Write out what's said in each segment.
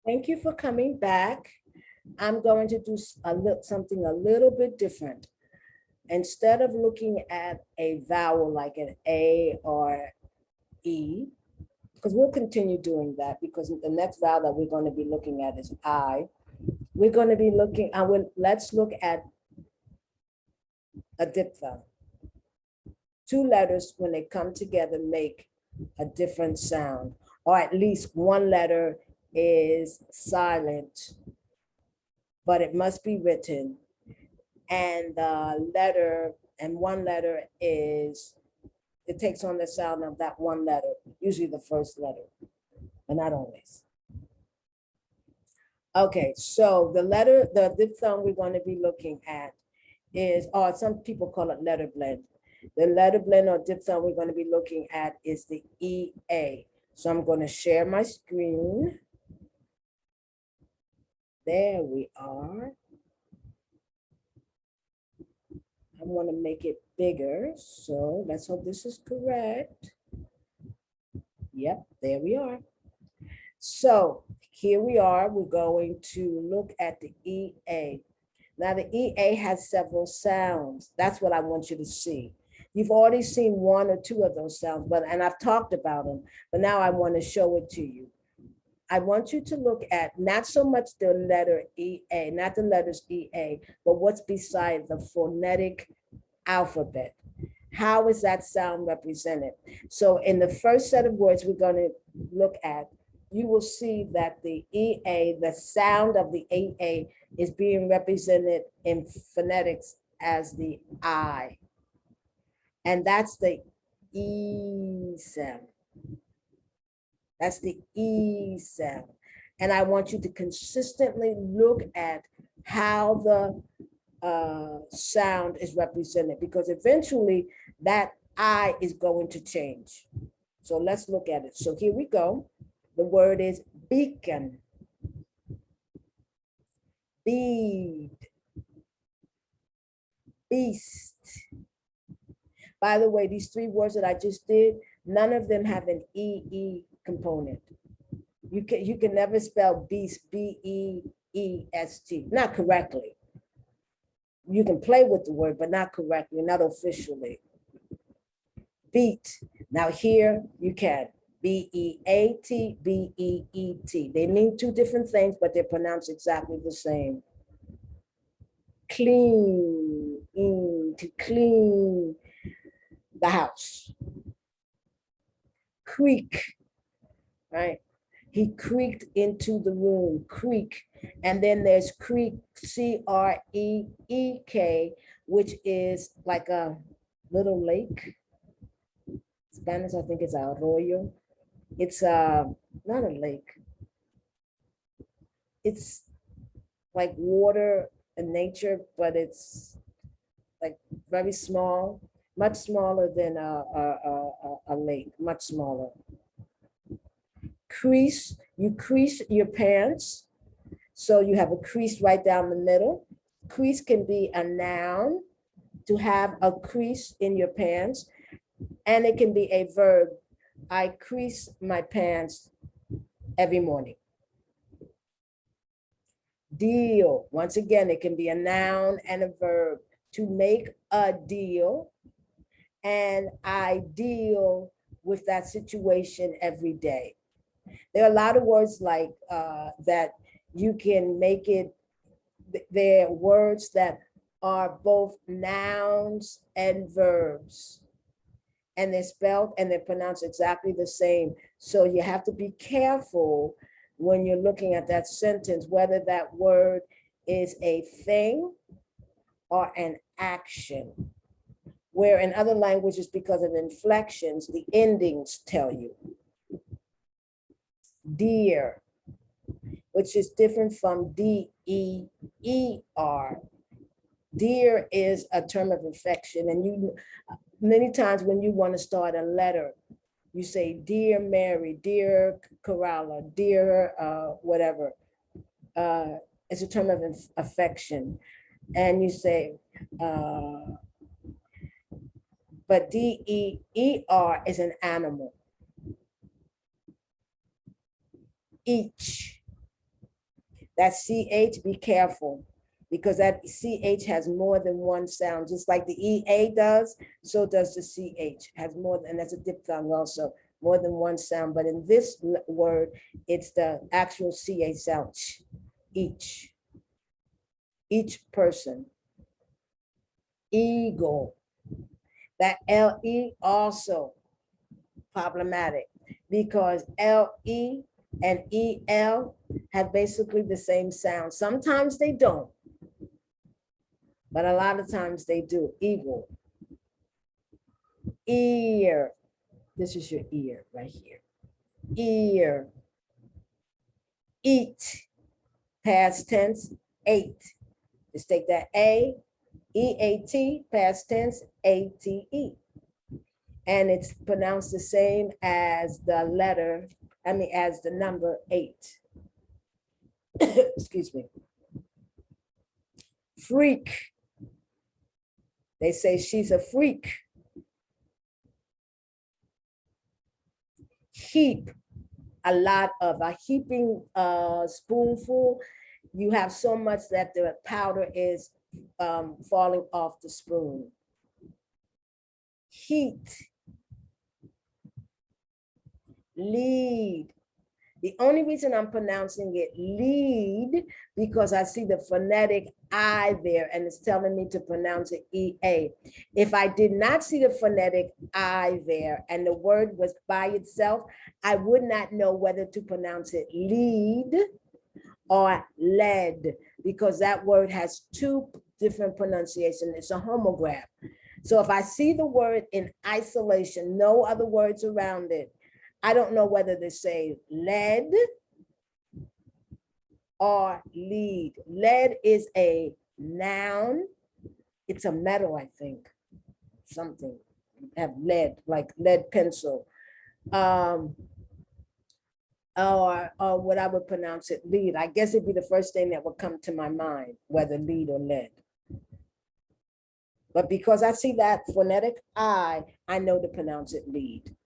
Thank you for coming back. I'm going to do something a little bit different. Instead of looking at a vowel like an A or E, because we'll continue doing that because the next vowel that we're going to be looking at is I. We're going to be looking, let's look at a diphthong. Two letters, when they come together, make a different sound, or at least one letter is silent, but it must be written. And one letter is, it takes on the sound of that one letter, usually the first letter, but not always. Okay, so the diphthong we're going to be looking at is, or some people call it letter blend. The letter blend or diphthong we're going to be looking at is the EA. So I'm going to share my screen. There we are. I want to make it bigger. So let's hope this is correct. Yep, there we are. So here we are. We're going to look at the EA. Now the EA has several sounds. That's what I want you to see. You've already seen one or two of those sounds, and I've talked about them, but now I want to show it to you. I want you to look at not so much the letter EA, not the letters EA, but what's beside the phonetic alphabet. How is that sound represented? So in the first set of words we're going to look at, you will see that the EA, the sound of the EA is being represented in phonetics as the I. And that's the E sound. That's the E sound. And I want you to consistently look at how the sound is represented, because eventually that I is going to change. So let's look at it. So here we go. The word is beacon, bead, beast. By the way, these three words that I just did, none of them have an EE component. You can never spell beast, B-E-E-S-T, not correctly. You can play with the word, but not correctly, not officially. Beat. Now here you can. B-E-A-T, B-E-E-T. They mean two different things, but they're pronounced exactly the same. Clean, to clean the house. Creak, right? He creaked into the room, creak. And then there's creek, C-R-E-E-K, which is like a little lake. Spanish, I think it's arroyo. It's not a lake. It's like water in nature, but it's like very small, much smaller than a lake, much smaller. Crease, you crease your pants. So you have a crease right down the middle. Crease can be a noun, to have a crease in your pants, and it can be a verb. I crease my pants every morning. Deal, once again, it can be a noun and a verb. To make a deal, and I deal with that situation every day. There are a lot of words like that you can make it, they're words that are both nouns and verbs, and they're spelled and they're pronounced exactly the same. So you have to be careful when you're looking at that sentence, whether that word is a thing or an action. Where in other languages, because of inflections, the endings tell you. Dear, which is different from D-E-E-R. Dear is a term of affection, and you many times when you want to start a letter, you say, dear Mary, dear Coralla, dear whatever. It's a term of affection. And you say, but D-E-E-R is an animal. Each. That CH, be careful, because that CH has more than one sound, just like the EA does, so does the CH, has more, and that's a diphthong also, more than one sound. But in this word, it's the actual CH sound, each person. Eagle. That LE also problematic, because LE and EL have basically the same sound. Sometimes they don't, but a lot of times they do. Eagle. Ear. This is your ear right here. Ear. Eat. Past tense, ate. Just take that A, EAT, past tense, ATE. And it's pronounced the same as the letter, as the number 8. Excuse me. Freak. They say she's a freak. Heap. A lot of, a heaping spoonful. You have so much that the powder is falling off the spoon. Heat. Lead. The only reason I'm pronouncing it lead, because I see the phonetic I there and it's telling me to pronounce it EA. If I did not see the phonetic I there and the word was by itself, I would not know whether to pronounce it lead or led, because that word has 2 different pronunciations. It's a homograph. So if I see the word in isolation, no other words around it, I don't know whether to say led or lead. Lead is a noun. It's a metal, I think. Something. Have lead, like lead pencil. Or what I would pronounce it, lead. I guess it'd be the first thing that would come to my mind, whether lead or lead. But because I see that phonetic I know to pronounce it lead.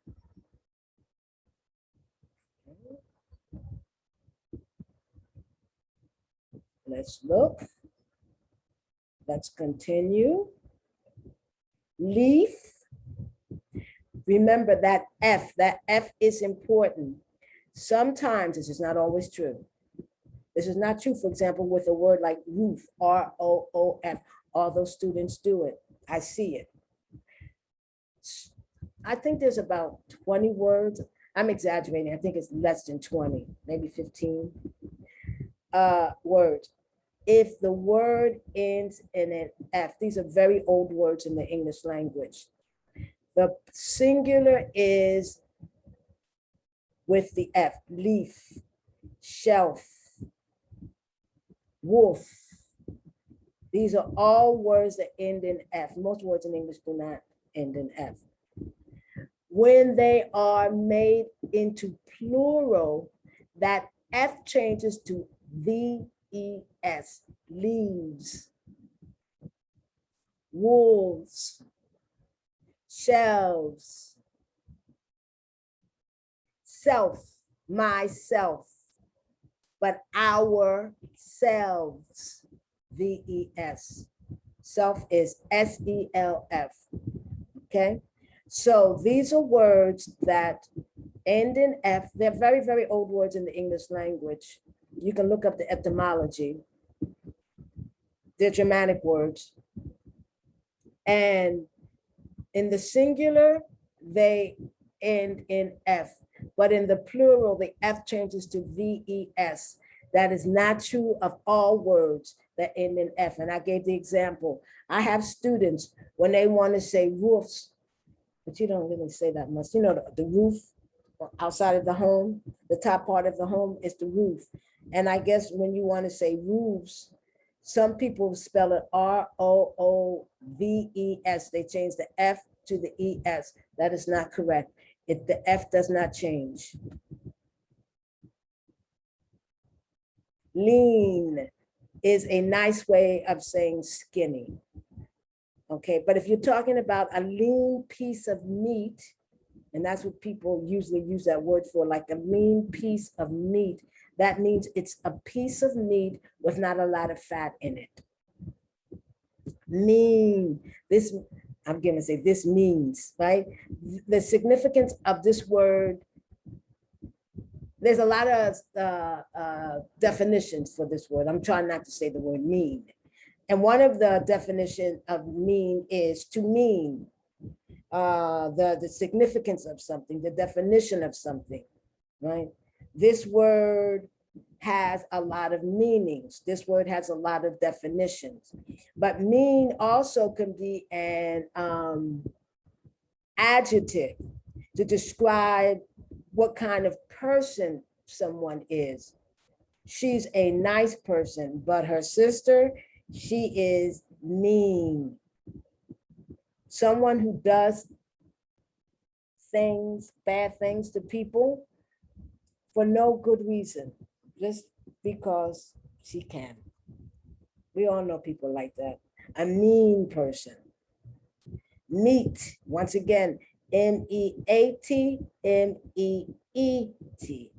Let's look. Let's continue. Leaf. Remember that F is important. Sometimes, this is not always true. This is not true, for example, with a word like roof, ROOF. Although students do it, I see it. I think there's about 20 words. I'm exaggerating. I think it's less than 20, maybe 15 words. If the word ends in an F, these are very old words in the English language. The singular is with the F, leaf, shelf, wolf. These are all words that end in F. Most words in English do not end in F. When they are made into plural, that F changes to VES, leaves, wolves, shelves, self, myself, but ourselves, VES. Self is SELF, okay? So these are words that end in F. They're very, very old words in the English language. You can look up the etymology. They're Germanic words. And in the singular, they end in F. But in the plural, the F changes to VES. That is not true of all words that end in F. And I gave the example. I have students, when they want to say roofs, but you don't really say that much. You know, the roof outside of the home, the top part of the home is the roof. And I guess when you want to say roofs, some people spell it ROOVES. They change the F to the ES. That is not correct. The F does not change. Lean is a nice way of saying skinny. Okay, but if you're talking about a lean piece of meat, And that's what people usually use that word for, like a mean piece of meat. That means it's a piece of meat with not a lot of fat in it. Mean. This, I'm going to say this means, right? The significance of this word, there's a lot of definitions for this word. I'm trying not to say the word mean. And one of the definition of mean is to mean, the significance of something, the definition of something, right? This word has a lot of meanings. This word has a lot of definitions, but mean also can be an adjective to describe what kind of person someone is. She's a nice person, but her sister, she is mean. Someone who does things, bad things to people for no good reason, just because she can. We all know people like that. A mean person. Meat, once again, M-E-A-T, M-E-E-T.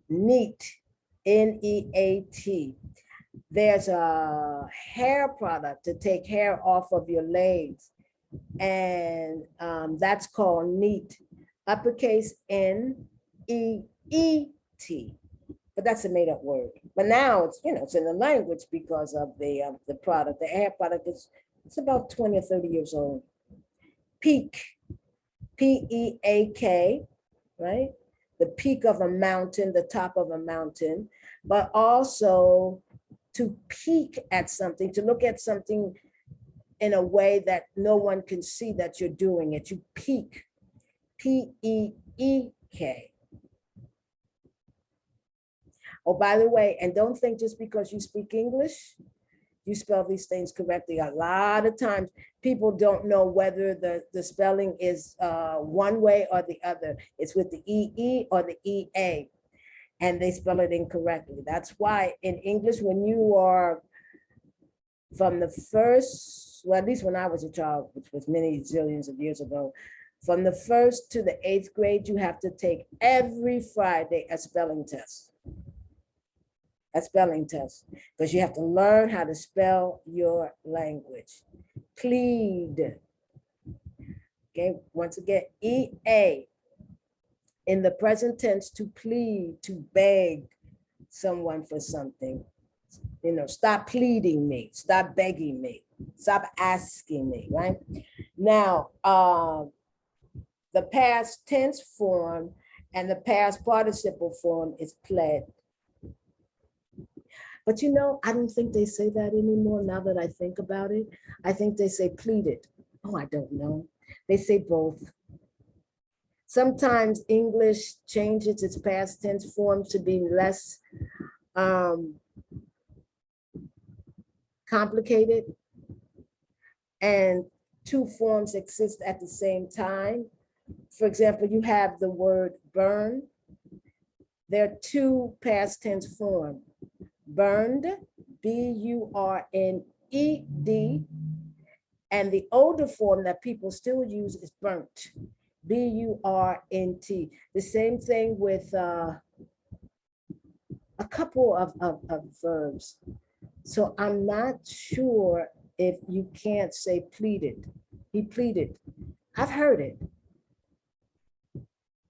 Neat, N-E-A-T. There's a hair product to take hair off of your legs, and that's called neat, uppercase N-E-E-T. But that's a made-up word. But now it's, it's in the language because of the product. The hair product is, it's about 20 or 30 years old. Peak, P-E-A-K, right? The peak of a mountain, the top of a mountain, but also to peek at something, to look at something in a way that no one can see that you're doing it. You peek, P-E-E-K. Oh, by the way, and don't think just because you speak English, you spell these things correctly. A lot of times people don't know whether the spelling is one way or the other. It's with the E-E or the E-A, and they spell it incorrectly. That's why in English, when you are from the first, well, at least when I was a child, which was many zillions of years ago, from the 1st to the 8th grade, you have to take every Friday a spelling test. A spelling test, because you have to learn how to spell your language. Plead. Okay, once again, E-A. In the present tense, to plead, to beg someone for something. Stop pleading me, stop begging me, stop asking me, right? Now, the past tense form and the past participle form is pled. But I don't think they say that anymore now that I think about it. I think they say pleaded. Oh, I don't know. They say both. Sometimes English changes its past tense form to be less complicated, and two forms exist at the same time. For example, you have the word burn. There are two past tense forms. Burned, B-U-R-N-E-D, and the older form that people still use is burnt, B-U-R-N-T. The same thing with a couple of verbs. So I'm not sure if you can't say pleaded. He pleaded. I've heard it,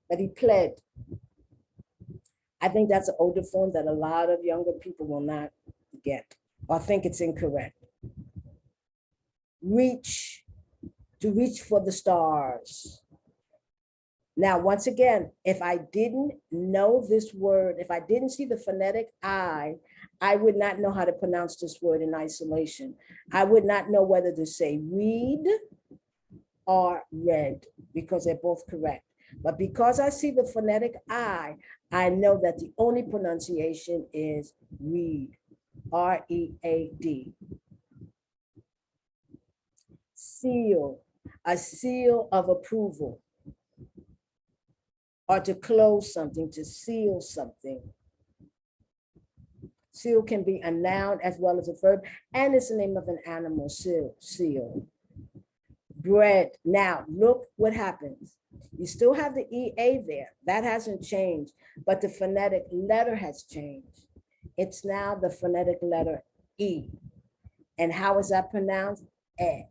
but he pled. I think that's an older form that a lot of younger people will not get or think it's incorrect. Reach, to reach for the stars. Now, once again, if I didn't know this word, if I didn't see the phonetic I would not know how to pronounce this word in isolation. I would not know whether to say read or read, because they're both correct. But because I see the phonetic I know that the only pronunciation is read, R-E-A-D. Seal, a seal of approval, or to close something, to seal something. Seal can be a noun as well as a verb, and it's the name of an animal, seal. Bread. Now, look what happens. You still have the EA there. That hasn't changed, but the phonetic letter has changed. It's now the phonetic letter E. And how is that pronounced? E.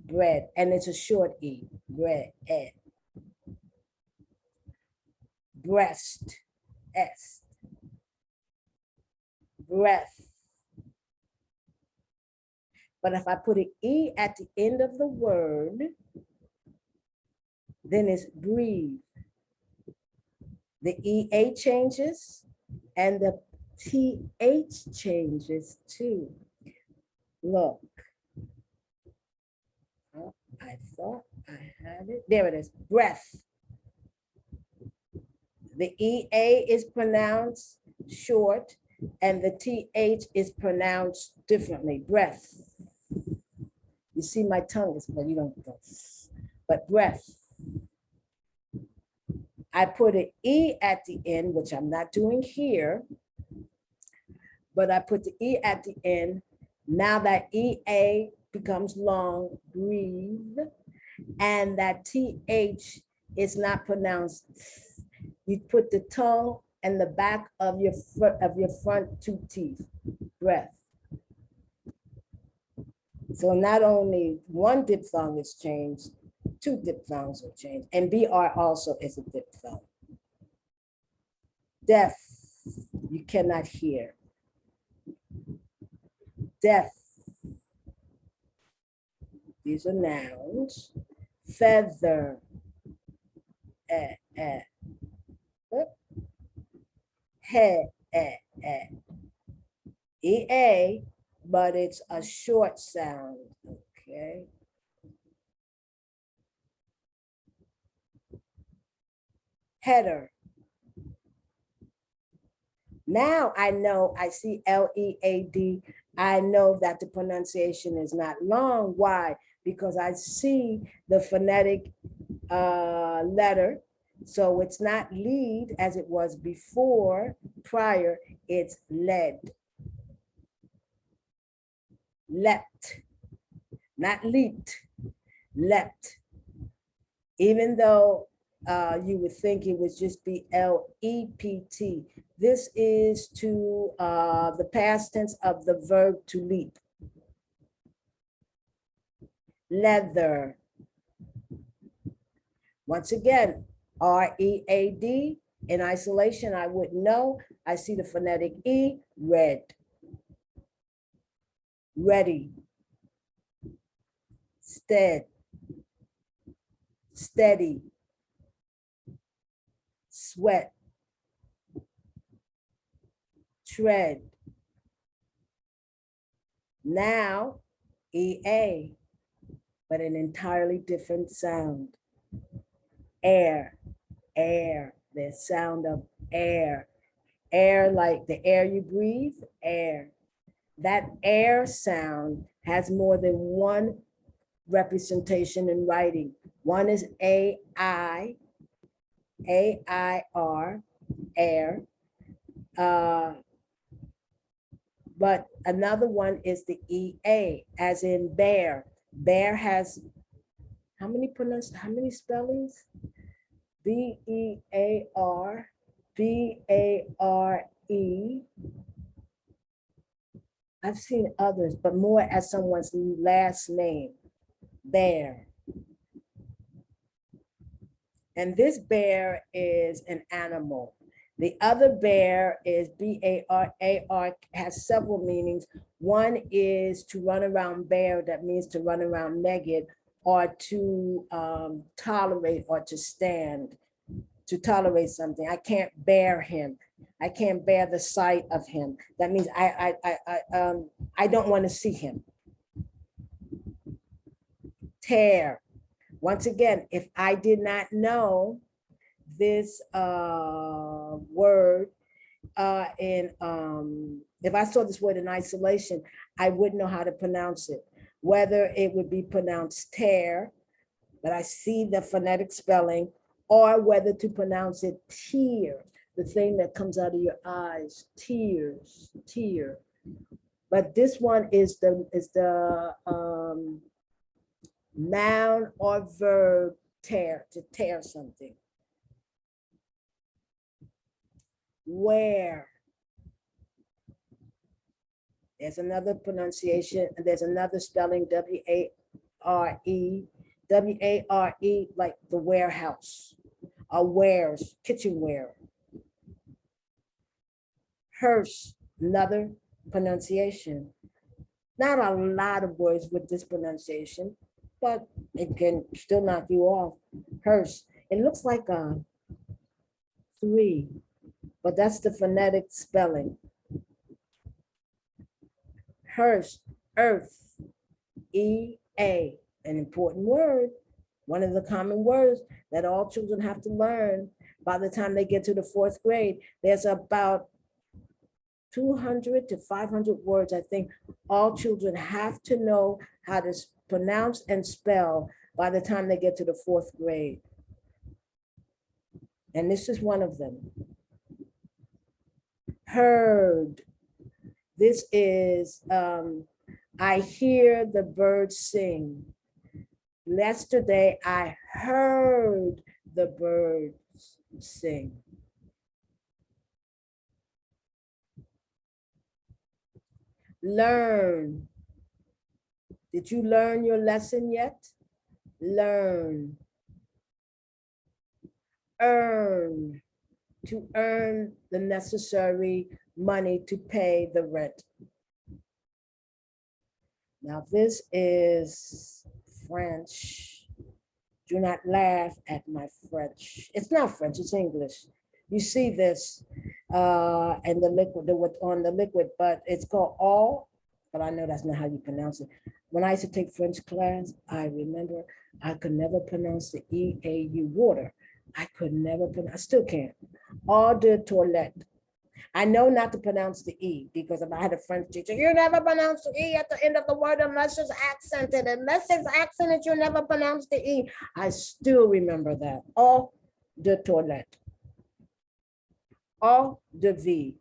Bread. And it's a short E. Bread. E. Breast. S. Breath. But if I put an E at the end of the word, then it's breathe. The EA changes and the TH changes too. Look. Oh, I thought I had it. There it is. Breath. The EA is pronounced short and the TH is pronounced differently. Breath. You see my tongue is, well, you don't go, but breath. I put an E at the end, which I'm not doing here, but I put the E at the end. Now that EA becomes long, breathe, and that TH is not pronounced. You put the tongue and the back of your front two teeth, breath. So not only one diphthong is changed, two diphthongs are changed, and BR also is a diphthong. Deaf, you cannot hear. Deaf, these are nouns. Feather, EA, but it's a short sound, okay? Header. Now I know, I see LEAD. I know that the pronunciation is not long. Why? Because I see the phonetic letter. So it's not lead as it was before, prior, it's led. Leapt, not leaped, leapt. Even though you would think it would just be LEPT. This is to the past tense of the verb to leap. Leather. Once again, READ. In isolation, I wouldn't know. I see the phonetic E, red. Ready. Stead. Steady. Sweat. Tread. Now, EA, but an entirely different sound. Air, air, the sound of air. Air like the air you breathe, air. That air sound has more than one representation in writing. One is AI, AIR, air. But another one is the EA, as in bear. Bear has how many spellings? BEAR, BARE. I've seen others, but more as someone's last name, bear. And this bear is an animal. The other bear is BARAR, has several meanings. One is to run around bare, that means to run around naked, or to tolerate or to stand, to tolerate something. I can't bear him. I can't bear the sight of him. That means I don't want to see him. Tear. Once again, if I did not know this word if I saw this word in isolation, I wouldn't know how to pronounce it. Whether it would be pronounced tear, but I see the phonetic spelling, or whether to pronounce it tear. the thing that comes out of your eyes, tears, tear. But this one is the noun or verb tear, to tear something. Where. There's another pronunciation, and there's another spelling, W-A-R-E, W-A-R-E, like the warehouse, wares, kitchenware. Hearse, another pronunciation. Not a lot of words with this pronunciation, but it can still knock you off. Hearse, it looks like a 3, but that's the phonetic spelling. Hearse, earth, E-A, an important word, one of the common words that all children have to learn by the time they get to the 4th grade. There's about 200 to 500 words, I think, all children have to know how to pronounce and spell by the time they get to the 4th grade. And this is one of them. Heard. This is, I hear the birds sing. Yesterday, I heard the birds sing. Learn. Did you learn your lesson yet? Learn. Earn. To earn the necessary money to pay the rent. Now this is French. Do not laugh at my French. It's not French, it's English. You see this and the liquid, on the liquid, but it's called all, but I know that's not how you pronounce it. When I used to take French class, I remember I could never pronounce the E-A-U, water. I could never pronounce, I still can't. Eau de toilette. I know not to pronounce the E because if I had a French teacher, you never pronounce the E at the end of the word unless it's accented. Unless it's accented, you never pronounce the E. I still remember that. Eau de toilette. Eau de vie.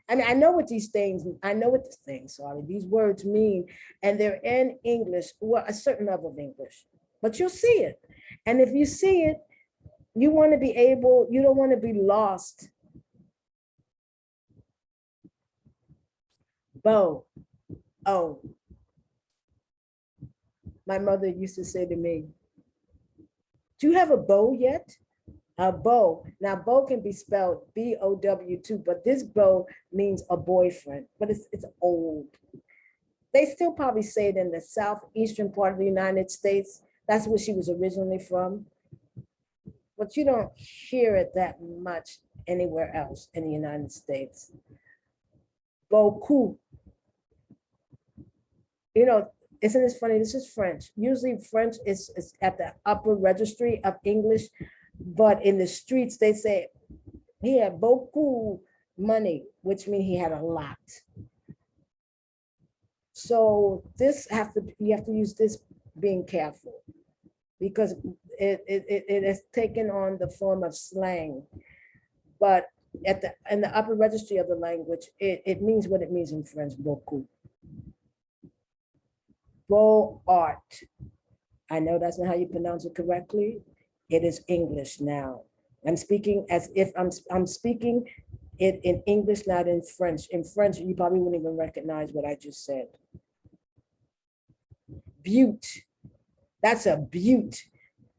I mean, I know what these things, these words mean, and they're in English, well, a certain level of English, but you'll see it. And if you see it, you want to be able, you don't want to be lost. Bow. Oh. My mother used to say to me, do you have a beau yet? A beau. Now, beau can be spelled B-O-W too, but this beau means a boyfriend, but it's old. They still probably say it in the southeastern part of the United States. That's where she was originally from. But you don't hear it that much anywhere else in the United States. Beaucoup. You know, isn't this funny? This is French. Usually French is at the upper registry of English, but in the streets, they say he had beaucoup money, which means he had a lot. So this you have to use this being careful because it has taken on the form of slang. But in the upper registry of the language, it means what it means in French, beaucoup. Beau art. I know that's not how you pronounce it correctly. It is English now. I'm speaking as if I'm speaking it in English, not in French. In French, you probably wouldn't even recognize what I just said. Butte. That's a butte.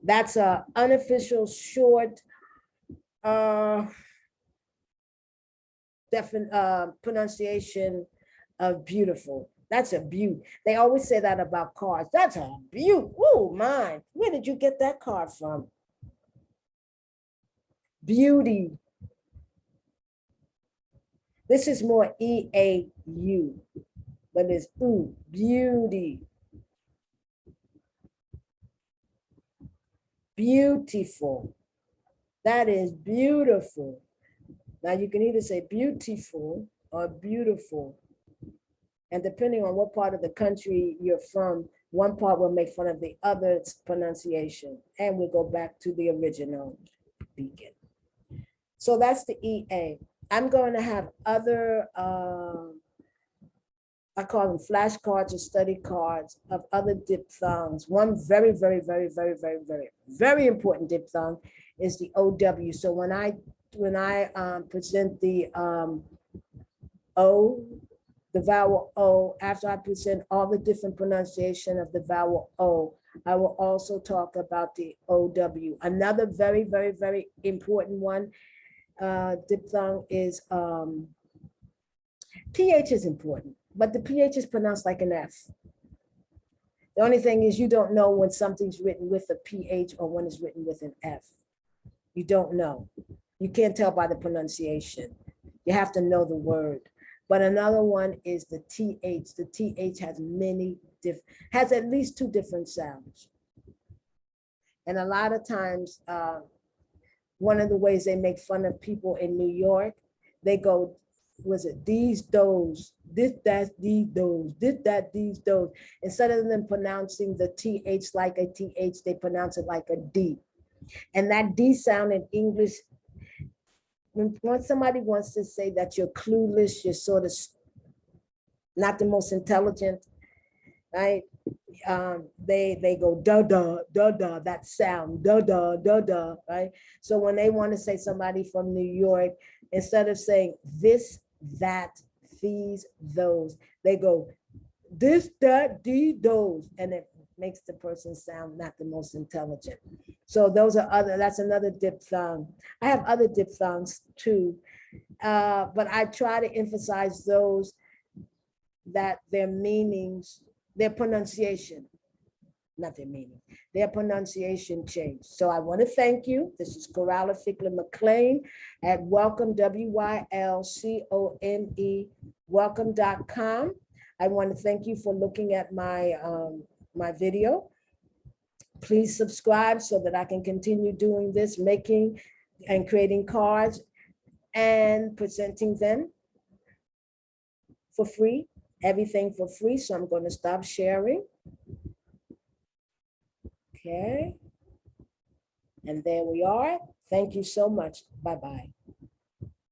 That's a unofficial short pronunciation of beautiful. That's a beaut. They always say that about cars. That's a beaut. Oh, mine. Where did you get that car from? Beauty. This is more E-A-U, but it's ooh, beauty. Beautiful. That is beautiful. Now you can either say beautiful or beautiful. And depending on what part of the country you're from, one part will make fun of the other's pronunciation. And we'll go back to the original beacon. So that's the EA. I'm going to have other, I call them flashcards or study cards of other diphthongs. One very, very, very, very, very, very, very important diphthong is the OW. So when I present the O, the vowel O, after I present all the different pronunciation of the vowel O, I will also talk about the OW. Another very, very, very important one, diphthong is PH is important, but the PH is pronounced like an F. The only thing is you don't know when something's written with a PH or when it's written with an F. You don't know. You can't tell by the pronunciation. You have to know the word. But another one is the TH. The TH has at least 2 different sounds. And a lot of times, one of the ways they make fun of people in New York, they go, was it these, those, this, that, these, those, this, that, these, those. Instead of them pronouncing the TH like a TH, they pronounce it like a D. And that D sound in English, when somebody wants to say that you're clueless, you're sort of not the most intelligent, right? They go da da da da, that sound da da da da, right? So when they want to say somebody from New York, instead of saying this, that, these, those, they go this, that, these, those, and it makes the person sound not the most intelligent. So those are that's another diphthong. I have other diphthongs too, but I try to emphasize those that their meanings, their pronunciation, not their meaning, their pronunciation changed. So I want to thank you. This is Coralla Fickler McLean at welcome, WYLCOME, welcome.com. I want to thank you for looking at my, my video. Please subscribe so that I can continue doing this, making and creating cards and presenting them for free, everything for free. So I'm going to stop sharing. Okay. And there we are. Thank you so much. Bye-bye.